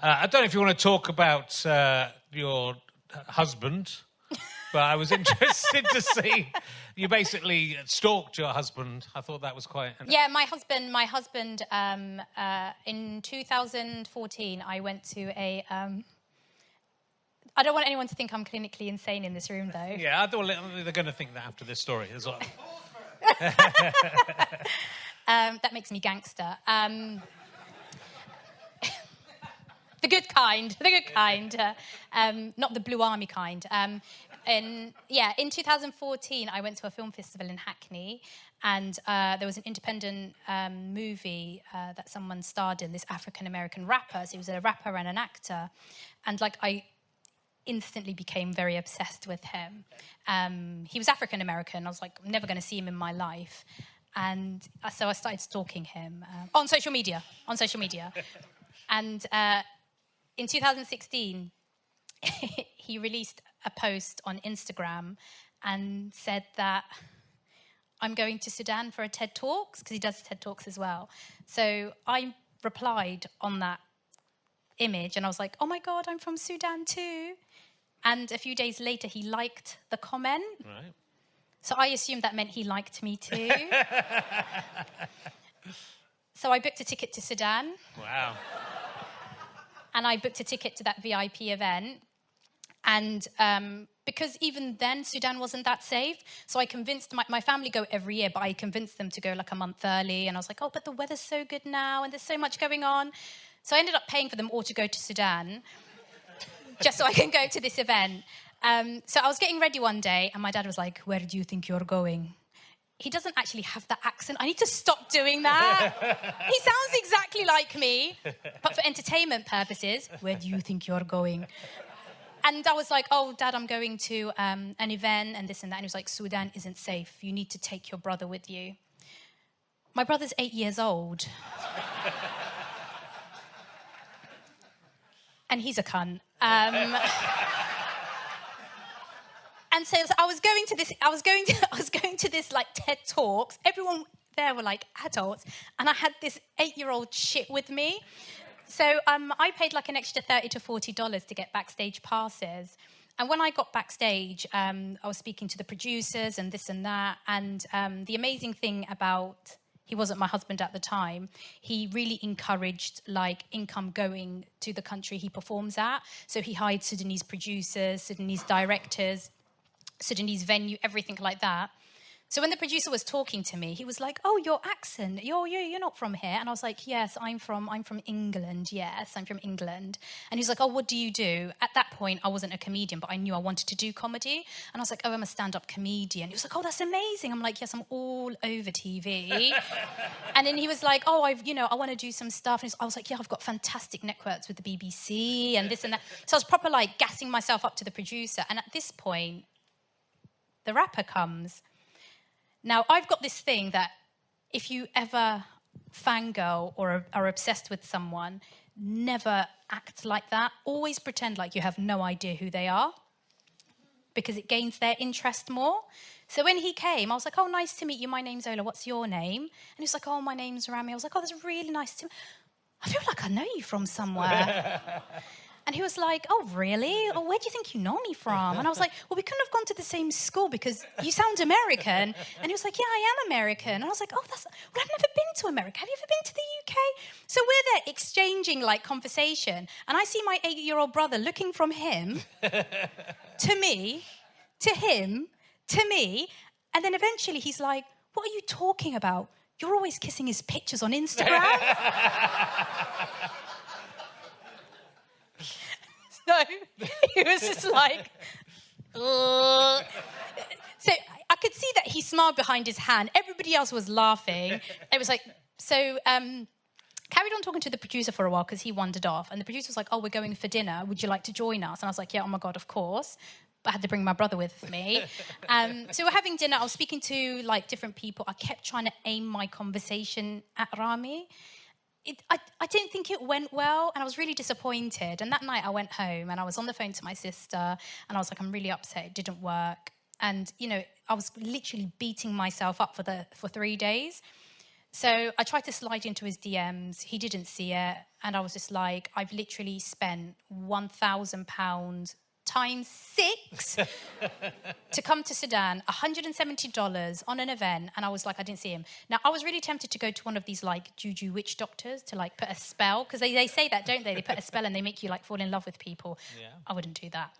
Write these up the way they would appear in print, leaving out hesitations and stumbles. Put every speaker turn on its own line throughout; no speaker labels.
I don't know if you want to talk about your husband, but I was interested to see you basically stalked your husband. I thought that was quite...
Yeah, my husband, in 2014, I went to a... I don't want anyone to think I'm clinically insane in this room, though.
Yeah, I thought they're going to think that after this story as well.
That makes me gangster. The good kind, not the Blue Army kind. In 2014, I went to a film festival in Hackney, and there was an independent movie that someone starred in, this African-American rapper. So he was a rapper and an actor. And, I instantly became very obsessed with him. He was African-American. I was like, I'm never going to see him in my life. And so I started stalking him on social media. And in 2016, he released a post on Instagram and said that I'm going to Sudan for a TED Talks, because he does TED Talks as well. So I replied on that image, and I was like, oh my God, I'm from Sudan too. And a few days later, he liked the comment.
Right.
So I assumed that meant he liked me too. So I booked a ticket to Sudan.
Wow.
And I booked a ticket to that VIP event. And because even then, Sudan wasn't that safe, so I convinced my family go every year, but I convinced them to go a month early. And I was like, oh, but the weather's so good now, and there's so much going on. So I ended up paying for them all to go to Sudan, just so I can go to this event. So I was getting ready one day, and my dad was like, where do you think you're going? He doesn't actually have that accent. I need to stop doing that. He sounds exactly like me. But for entertainment purposes, where do you think you're going? And I was like, oh, Dad, I'm going to an event and this and that. And he was like, Sudan isn't safe. You need to take your brother with you. My brother's 8 years old. And he's a cunt. And so I was going to this TED Talks. Everyone there were adults, and I had this 8-year-old shit with me. So I paid an extra $30 to $40 to get backstage passes. And when I got backstage, I was speaking to the producers and this and that. And the amazing thing about, he wasn't my husband at the time, he really encouraged income going to the country he performs at. So he hired Sudanese producers, Sudanese directors, Sudanese venue, everything like that. So when the producer was talking to me, he was like, oh, your accent, you're not from here. And I was like, yes, I'm from England. Yes, I'm from England. And he's like, oh, what do you do? At that point, I wasn't a comedian, but I knew I wanted to do comedy. And I was like, oh, I'm a stand-up comedian. He was like, oh, that's amazing. I'm like, yes, I'm all over TV. And then he was like, oh, I want to do some stuff. And I was like, yeah, I've got fantastic networks with the BBC and this and that. So I was proper gassing myself up to the producer. And at this point, the rapper comes. Now, I've got this thing that if you ever fangirl or are obsessed with someone, never act like that. Always pretend like you have no idea who they are, because it gains their interest more. So when he came, I was like, oh, nice to meet you. My name's Ola. What's your name? And he was like, oh, my name's Rami. I was like, oh, that's really nice to meet you. I feel like I know you from somewhere. And he was like, oh, really? Oh, where do you think you know me from? And I was like, well, we couldn't have gone to the same school because you sound American. And he was like, yeah, I am American. And I was like, oh, well, I've never been to America. Have you ever been to the UK? So we're there exchanging conversation. And I see my 8-year-old brother looking from him to me, to him, to me. And then eventually he's like, what are you talking about? You're always kissing his pictures on Instagram. So he was just like, ugh. So I could see that he smiled behind his hand. Everybody else was laughing. It was like, so carried on talking to the producer for a while because he wandered off. And the producer was like, oh, we're going for dinner. Would you like to join us? And I was like, yeah, oh my God, of course. But I had to bring my brother with me. So we're having dinner. I was speaking to different people. I kept trying to aim my conversation at Rami. I didn't think it went well, and I was really disappointed. And that night I went home and I was on the phone to my sister and I was like, I'm really upset, it didn't work. And, I was literally beating myself up for 3 days. So I tried to slide into his DMs. He didn't see it. And I was just like, I've literally spent £1,000 times 6 to come to Sudan, $170 on an event. And I was like, I didn't see him. Now, I was really tempted to go to one of these like juju witch doctors to like put a spell. Because they say that, don't they? They put a spell and they make you like fall in love with people.
Yeah.
I wouldn't do that.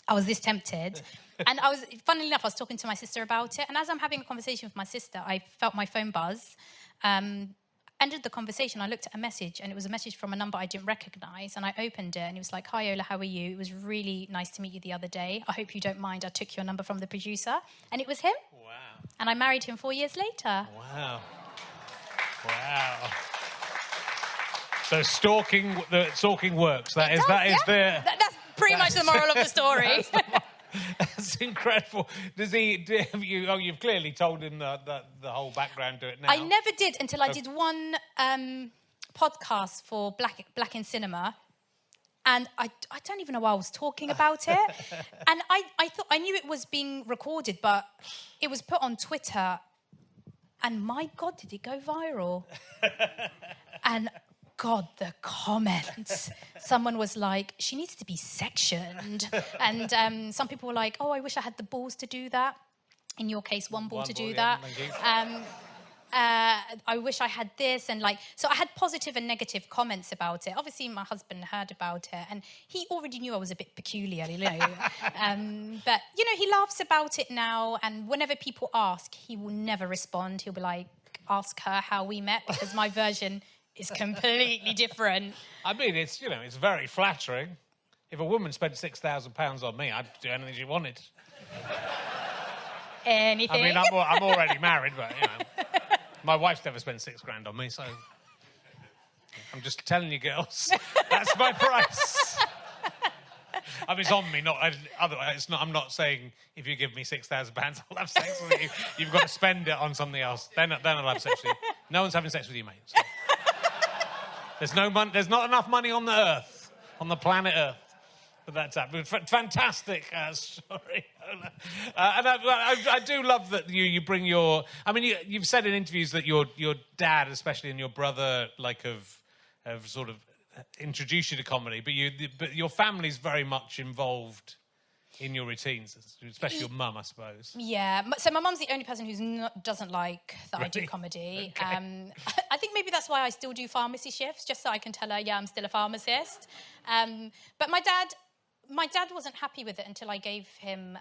I was this tempted. And funnily enough, I was talking to my sister about it. And as I'm having a conversation with my sister, I felt my phone buzz. Ended the conversation, I looked at a message, and it was a message from a number I didn't recognise, and I opened it, and it was like, "Hi, Ola, how are you? It was really nice to meet you the other day. I hope you don't mind. I took your number from the producer." And it was him.
Wow.
And I married him 4 years later.
Wow. Wow. So stalking works. That's
pretty much the moral of the story.
That's incredible. You've clearly told him the whole background to it now.
I never did until I did one podcast for Black in Cinema. And I don't even know why I was talking about it. And I thought I knew it was being recorded, but it was put on Twitter. And my God, did it go viral? And God, the comments. Someone was like, she needs to be sectioned. And some people were like, oh, I wish I had the balls to do that. In your case, one ball to do that. I wish I had this. And so I had positive and negative comments about it. Obviously, my husband heard about it. And he already knew I was a bit peculiar, you know. But, you know, he laughs about it now. And whenever people ask, he will never respond. He'll be like, ask her how we met, because my version is completely different.
I mean, it's very flattering. If a woman spent £6,000 on me, I'd do anything she wanted.
Anything.
I mean, I'm already married, but my wife's never spent $6,000 on me, so I'm just telling you, girls, that's my price. I mean, it's on me, not otherwise. It's not. I'm not saying if you give me £6,000, I'll have sex with you. You've got to spend it on something else. Then I'll have sex with you. No one's having sex with you, mate. So. There's no money. There's not enough money on the Earth, on the planet Earth. But that's that. Fantastic story. And I do love that you bring your. I mean, you've said in interviews that your dad, especially, and your brother, have sort of introduced you to comedy. But your family's very much involved in your routines, especially your mum, I suppose.
Yeah. So my mum's the only person who doesn't like that I do comedy. Okay. I think maybe that's why I still do pharmacy shifts, just so I can tell her, yeah, I'm still a pharmacist. But my dad wasn't happy with it until I gave him,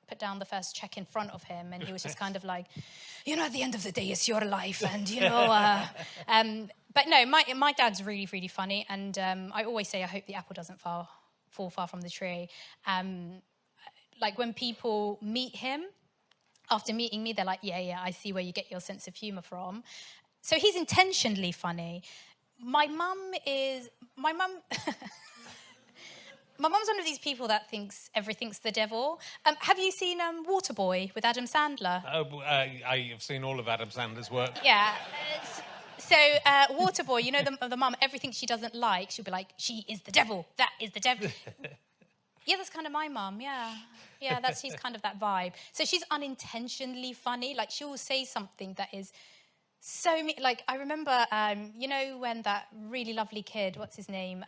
put down the first check in front of him, and he was just kind of like, at the end of the day, it's your life, and, but no, my dad's really, really funny, and I always say I hope the apple doesn't fall far from the tree. When people meet him, after meeting me, they're like, yeah, I see where you get your sense of humour from. So he's intentionally funny. My mum's one of these people that thinks everything's the devil. Have you seen Waterboy with Adam Sandler?
I have seen all of Adam Sandler's work.
Yeah. So Waterboy, the mum, everything she doesn't like, she'll be like, she is the devil. That is the devil. Yeah, that's kind of my mum, yeah. Yeah, she's kind of that vibe. So she's unintentionally funny. She will say something that is so... I remember, when that really lovely kid, what's his name,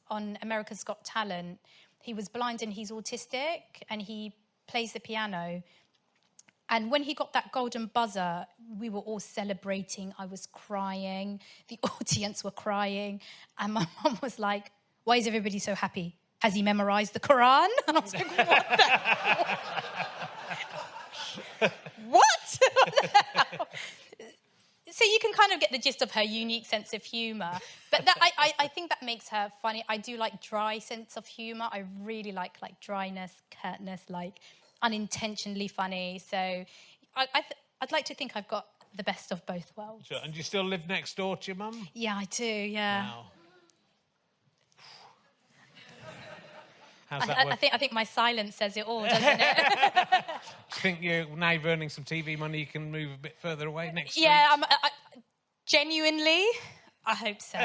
on America's Got Talent, he was blind and he's autistic, and he plays the piano. And when he got that golden buzzer, we were all celebrating. I was crying. The audience were crying. And my mum was like, why is everybody so happy? Has he memorised the Quran? And I was like, what the hell? What? What the hell? So you can kind of get the gist of her unique sense of humour. But I think that makes her funny. I do like dry sense of humour. I really like dryness, curtness, unintentionally funny. So I'd like to think I've got the best of both worlds.
Sure. And do you still live next door to your mum?
Yeah, I do, yeah.
Wow. How's that work?
I think my silence says it all, doesn't it?
Do you think now you're earning some TV money, you can move a bit further away next year?
Yeah, genuinely, I hope so.